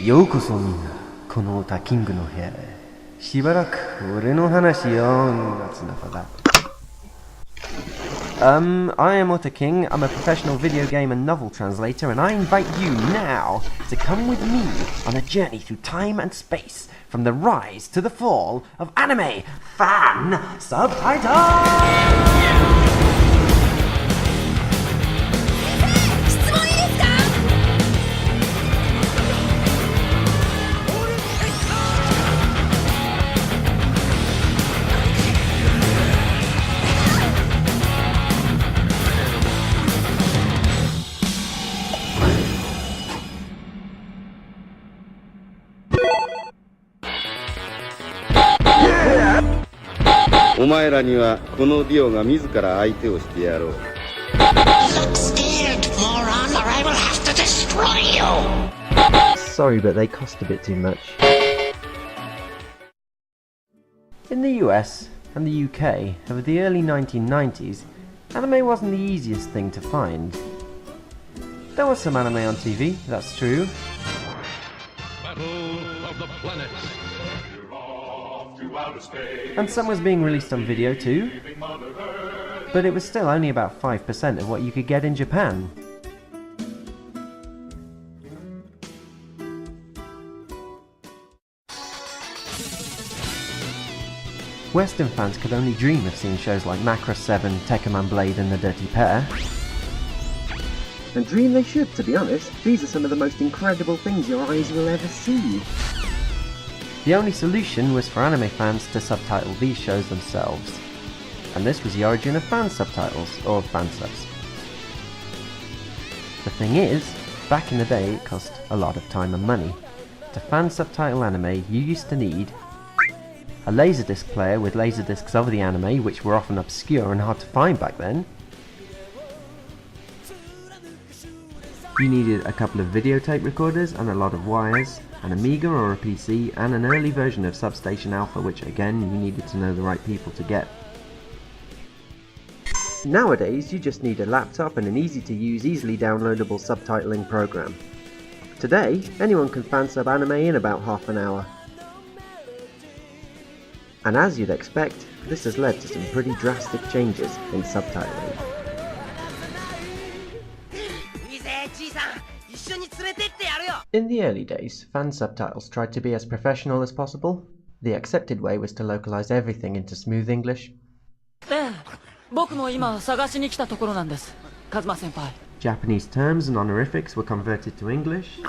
ようこそみんな、この歌キングの部屋へ。しばらく俺の話よ。That's enough of that. I am Otta King. I'm a professional video game and novel translator, and I invite you now to come with me on a journey through time and space, from the rise to the fall of anime fan subtitles! お前らにはこのディオが自ら相手をしてやろう。Sorry, but they cost a bit too much. In the US and the UK of the early 1990s, anime wasn't the easiest thing to find. There was some anime on TV, that's true. Battle of the Planets. And some was being released on video too, but it was still only about 5% of what you could get in Japan. Western fans could only dream of seeing shows like Macross 7, Tekkaman Blade and The Dirty Pair. And dream they should, to be honest. These are some of the most incredible things your eyes will ever see. The only solution was for anime fans to subtitle these shows themselves. And this was the origin of fan subtitles, or fansubs. The thing is, back in the day it cost a lot of time and money. To fan subtitle anime, you used to need a laserdisc player with laserdiscs of the anime, which were often obscure and hard to find back then. You needed a couple of videotape recorders and a lot of wires, an Amiga or a PC, and an early version of Substation Alpha, which again you needed to know the right people to get. Nowadays, you just need a laptop and an easy-to-use, easily downloadable subtitling program. Today, anyone can fansub anime in about half an hour. And as you'd expect, this has led to some pretty drastic changes in subtitling. In the early days, fan subtitles tried to be as professional as possible. The accepted way was to localize everything into smooth English. Japanese terms and honorifics were converted to English.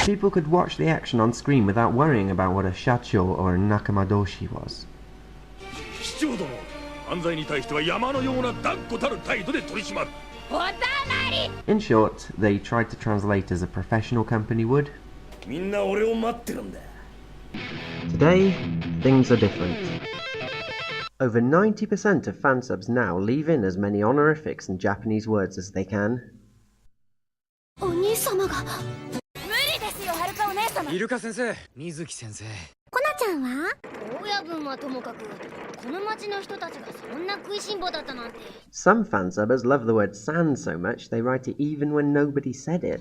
People could watch the action on screen without worrying about what a shacho or a nakamadoshi was. In short, they tried to translate as a professional company would. Today, things are different. Over 90% of fansubs now leave in as many honorifics and Japanese words as they can. Some fansubbers love the word san so much they write it even when nobody said it.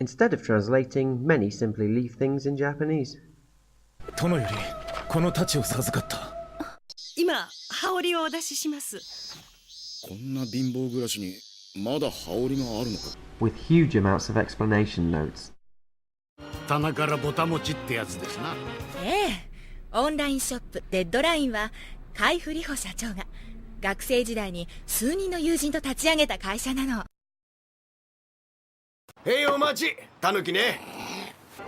Instead of translating, many simply leave things in Japanese. With huge amounts of explanation notes. 棚からぼたもちってやつですな。オンラインショップデッドラインは海部里穂社長が学生時代に数人の友人と立ち上げた会社なの。へいお待ち、たぬきね。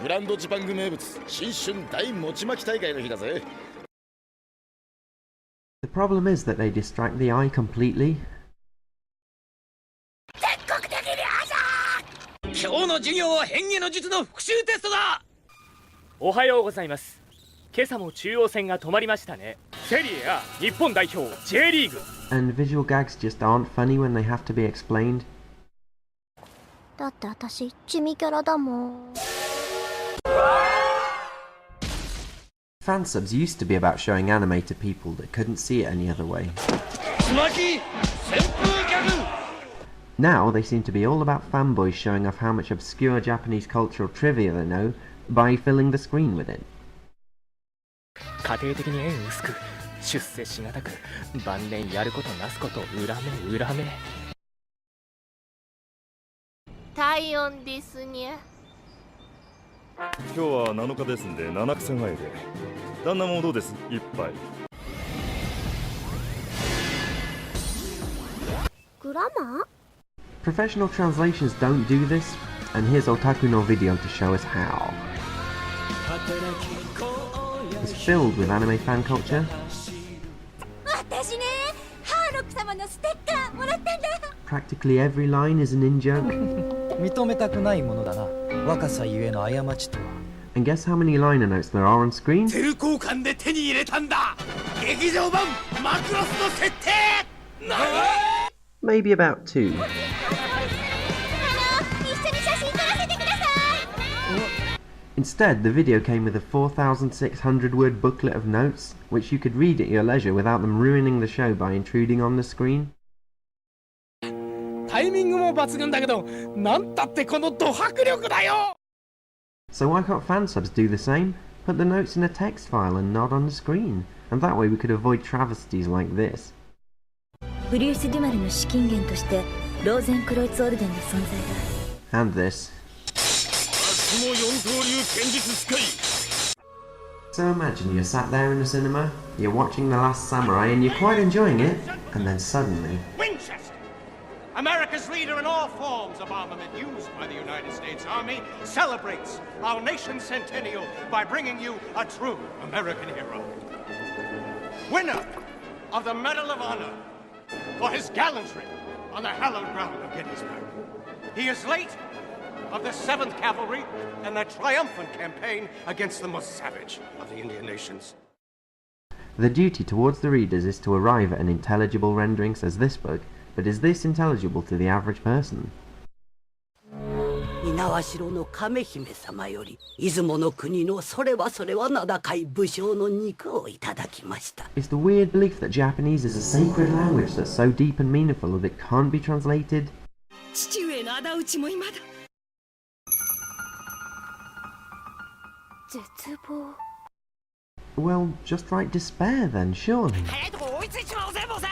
グランドジパング名物新春大餅巻き大会の日だぜ。The problem is that they distract the eye completely. 今日の授業は変化の術の復習テストだ。おはようございます。今朝も中央線が止まりましたね。セリエ A 日本代表 J リーグ。 And visual gags just aren't funny when they have to be explained. だって私地味キャラだもん。Fansubs used to be about showing anime to people that couldn't see it any other way. Now they seem to be all about fanboys showing off how much obscure Japanese cultural trivia they know by filling the screen with it. 家庭的に縁薄く出世しがたく晩年やることなすこと恨め恨め体温ですにゃ。今日は7日ですんで7戦前で旦那もどうです一杯グラマー Professional translations don't do this, and here's Otaku no video to show us how. It's filled with anime fan culture. 私ね、ハーロック様のステッカーもらったんだ。 Practically every line is an in-joke. 認めたくないものだな。若さゆえの過ちとは。 And guess how many liner notes there are on screen? セル交換で手に入れたんだ。劇場版マクロスの設定。Maybe about 2. 一緒に写真撮らせてください。 Instead, the video came with a 4,600 word booklet of notes, which you could read at your leisure without them ruining the show by intruding on the screen. タイミングも抜群だけどなんたってこのド迫力だよ So why can't fansubs do the same? Put the notes in a text file and not on the screen, and that way we could avoid travesties like this. ブリュース・デュマルの資金源としてローゼンクロイツ・オルデンの存在だ。 And this. 明日も四刀流剣術使い So imagine you're sat there in the cinema, you're watching The Last Samurai and you're quite enjoying it, and then suddenly... Winchester, America's leader in all forms of armament used by the United States Army, celebrates our nation's centennial by bringing you a true American hero. Winner of the Medal of Honor for his gallantry on the hallowed ground of Gettysburg. He is late of the 7th Cavalry and their triumphant campaign against the most savage of the Indian nations. The duty towards the readers is to arrive at an intelligible rendering, says this book, but is this intelligible to the average person? 猪苗代の亀姫様より出雲の国のそれは名高い武将の肉をいただきました。 It's the weird belief that Japanese is a sacred language that's so deep and meaningful that it can't be translated. 父上の仇討ちも今だ。絶望。 Well, just write despair then, surely. 早いとこ追いついちまおうぜ、坊さん。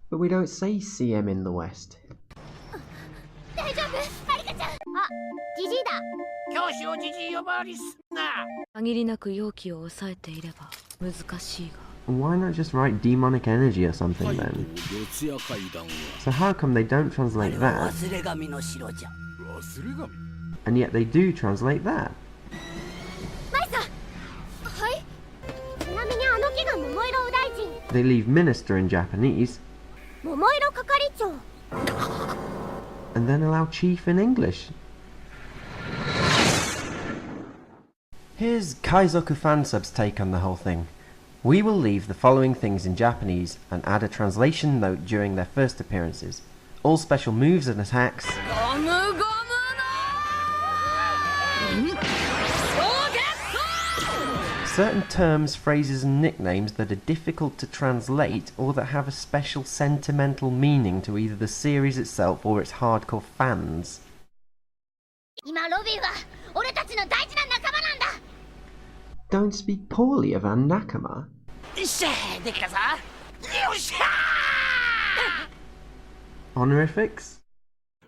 But we don't say CM in the West. 大丈夫？はるかちゃん。あ、ジジイだ。教師をジジイ呼ばわりすんな。限りなく容器を抑えていれば難しいが。 Why not just write demonic energy or something then? So how come they don't translate that? 忘れ紙の城じゃ。 And yet they do translate that? マイさん。はい。ちなみにあの木が桃色右大臣。 They leave minister in Japanese 桃色係長。 and then allow chief in English. Here's Kaizoku Fansub's take on the whole thing. We will leave the following things in Japanese and add a translation note during their first appearances. All special moves and attacks. Certain terms, phrases and nicknames that are difficult to translate or that have a special sentimental meaning to either the series itself or its hardcore fans. 今ロビンは俺たちの大事な仲間なんだ。 Don't speak poorly of our nakama. よっしゃーできたぞ。よっしゃー Honorifics?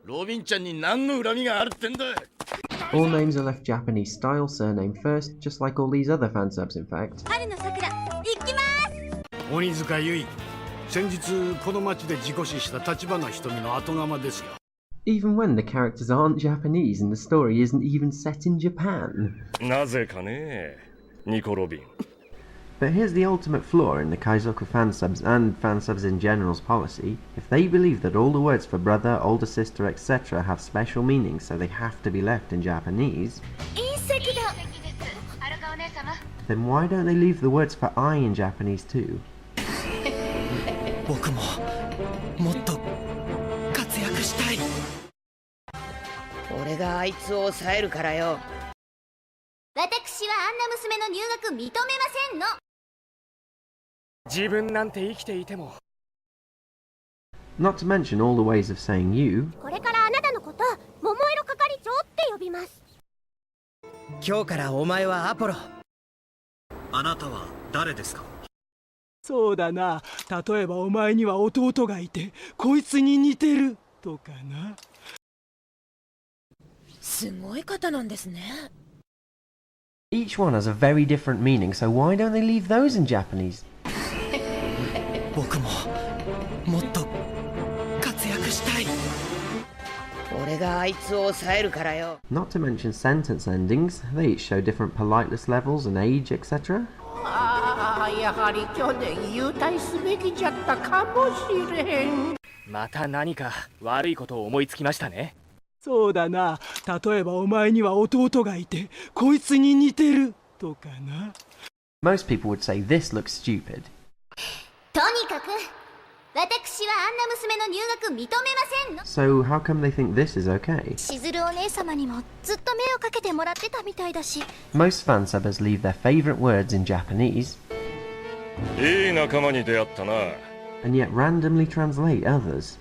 ロビンちゃんに何の恨みがあるってんだ All names are left Japanese style, surname first, just like all these other fansubs in fact. 春の桜、行きます。鬼塚優衣、先日この町で事故死した橘瞳の後釜ですよ。 Even when the characters aren't Japanese and the story isn't even set in Japan. なぜかねニコロビン But here's the ultimate flaw in the Kaizoku fansubs and fansubs in general's policy. If they believe that all the words for brother, older sister, etc. have special meanings, so they have to be left in Japanese, then why don't they leave the words for I in Japanese too? 僕ももっと活躍したい。俺があいつを抑えるからよ。娘の入学認めませんの。自分なんて生きていても Not to mention all the ways of saying you. これからあなたのこと桃色係長って呼びます。今日からお前はアポロ。あなたは誰ですか？そうだな。例えばお前には弟がいてこいつに似てるとかな。すごい方なんですね。Each one has a very different meaning, so why don't they leave those in Japanese? 僕ももっと活躍したい。俺があいつを抑えるからよ。 Not to mention sentence endings, they each show different politeness levels and age, etc. やはり去年優待すべきじゃったかもしれん。また何か悪いことを思いつきましたね。そうだな。例えばお前には弟がいてこいつに似てるとかな。 Most people would say this looks stupid. とにかく私はあんな娘の入学認めませんの。 So how come they think this is okay? しずるお姉様にもずっと目をかけてもらってたみたいだし。 Most fansubbers leave their favourite words in Japanese, いい仲間に出会ったな。 and yet randomly translate others.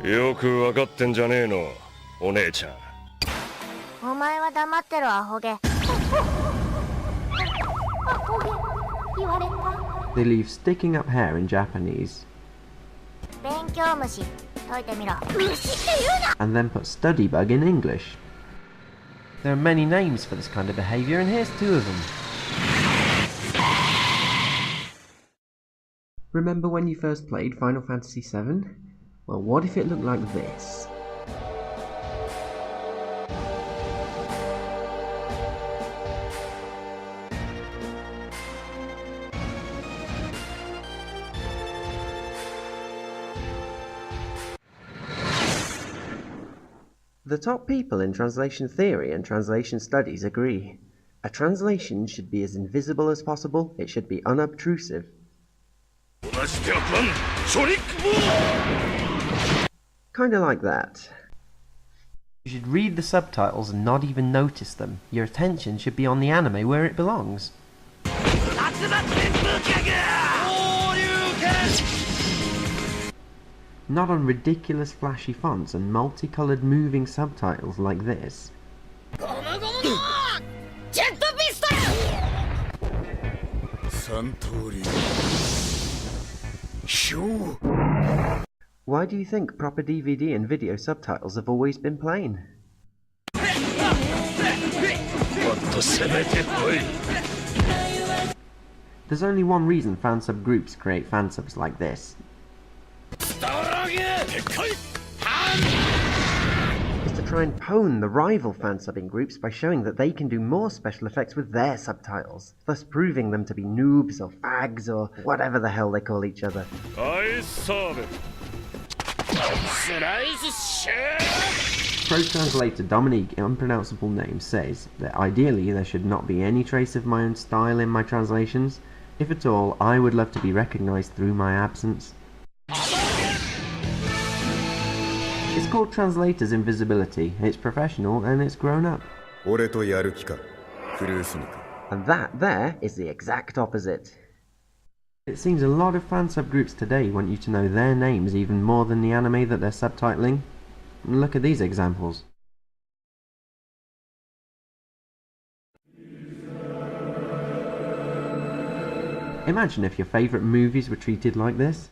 よくわかってんじゃねえの、お姉ちゃん。お前は黙ってろアホ毛。アホ毛言われた。 They leave sticking up hair in Japanese, 勉強虫解いてみろ。虫って言うな。 and then put study bug in English. there are many names for this kind of behaviour, and here's two of them. Remember when you first played Final Fantasy VII? Well, what if it looked like this? The top people in translation theory and translation studies agree. A translation should be as invisible as possible, it should be unobtrusive. Kinda like that. You should read the subtitles and not even notice them. Your attention should be on the anime where it belongs. Not on ridiculous flashy fonts and multicoloured moving subtitles like this. Why do you think proper DVD and video subtitles have always been plain? There's only one reason fansub groups create fansubs like this. Is to try and pwn the rival fansubbing groups by showing that they can do more special effects with their subtitles, thus proving them to be noobs or fags or whatever the hell they call each other. Pro translator Dominique Unpronounceable Name says that ideally there should not be any trace of my own style in my translations. If at all, I would love to be recognised through my absence. It's called Translator's Invisibility, it's professional and it's grown up. And that there is the exact opposite. It seems a lot of fansub groups today want you to know their names even more than the anime that they're subtitling. Look at these examples. Imagine if your favourite movies were treated like this.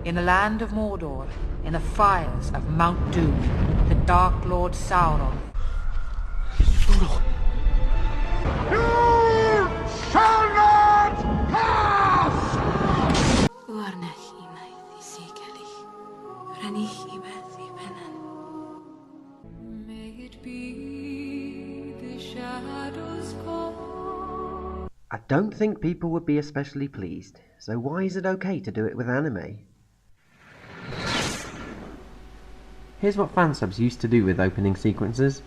In the land of Mordor, in the fires of Mount Doom, the Dark Lord Sauron. You shall not pass! May it be the shadows call. I don't think people would be especially pleased, so why is it okay to do it with anime? Here's what fansubs used to do with opening sequences.